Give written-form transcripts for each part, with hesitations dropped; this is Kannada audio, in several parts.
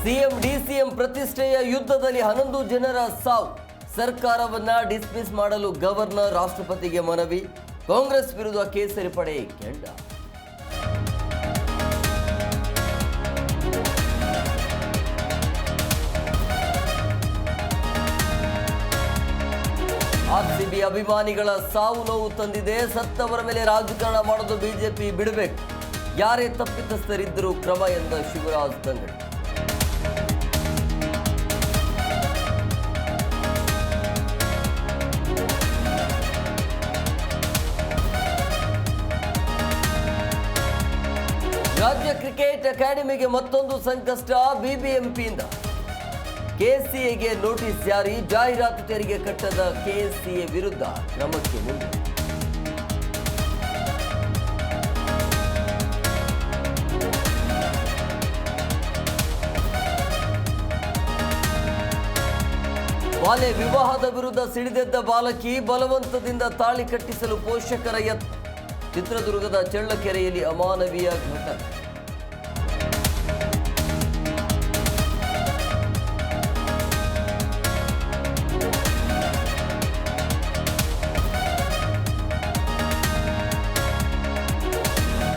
ಸಿಎಂ ಡಿಸಿಎಂ ಪ್ರತಿಷ್ಠೆಯ ಯುದ್ಧದಲ್ಲಿ 11 ಜನರ ಸಾವು. ಸರ್ಕಾರವನ್ನ ಡಿಸ್ಮಿಸ್ ಮಾಡಲು ಗವರ್ನರ್ ರಾಷ್ಟ್ರಪತಿಗೆ ಮನವಿ. ಕಾಂಗ್ರೆಸ್ ವಿರುದ್ಧ ಕೇಸರಿ ಪಡೆ ಕೆಂಡ. ಆರ್ಸಿಬಿ ಅಭಿಮಾನಿಗಳ ಸಾವು ನೋವು ತಂದಿದೆ. ಸತ್ತವರ ಮೇಲೆ ರಾಜಕಾರಣ ಮಾಡೋದು ಬಿಜೆಪಿ ಬಿಡಬೇಕು. ಯಾರೇ ತಪ್ಪಿತಸ್ಥರಿದ್ದರೂ ಕ್ರಮ ಎಂದ ಶಿವರಾಜ್ ತಂಗಡಿ. ರಾಜ್ಯ ಕ್ರಿಕೆಟ್ ಅಕಾಡೆಮಿಗೆ ಮತ್ತೊಂದು ಸಂಕಷ್ಟ. ಬಿಬಿಎಂಪಿಯಿಂದ ಕೆಸಿಎಗೆ ನೋಟಿಸ್ ಜಾರಿ. ಜಾಹೀರಾತು ತೆರಿಗೆ ಕಟ್ಟದ ಕೆಸಿಎ ವಿರುದ್ಧ ಕ್ರಮಕ್ಕೆ ಮುಂದೆ. ಬಾಲ್ಯ ವಿವಾಹದ ವಿರುದ್ಧ ಸಿಡಿದೆದ್ದ ಬಾಲಕಿ, ಬಲವಂತದಿಂದ ತಾಳಿ ಕಟ್ಟಿಸಲು ಪೋಷಕರ ಯತ್ನ. ಚಿತ್ರದುರ್ಗದ ಚಳ್ಳಕೆರೆಯಲ್ಲಿ ಅಮಾನವೀಯ ಘಟನೆ.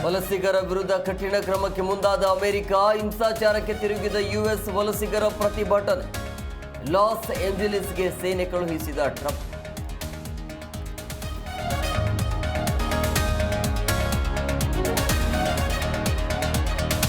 ವಲಸಿಗರ ವಿರುದ್ಧ ಕಠಿಣ ಕ್ರಮಕ್ಕೆ ಮುಂದಾದ ಅಮೆರಿಕ. ಹಿಂಸಾಚಾರಕ್ಕೆ ತಿರುಗಿದ ಯುಎಸ್ ವಲಸಿಗರ ಪ್ರತಿಭಟನೆ. ಲಾಸ್ ಏಂಜಲೀಸ್ಗೆ ಸೇನೆ ಕಳುಹಿಸಿದ ಟ್ರಂಪ್.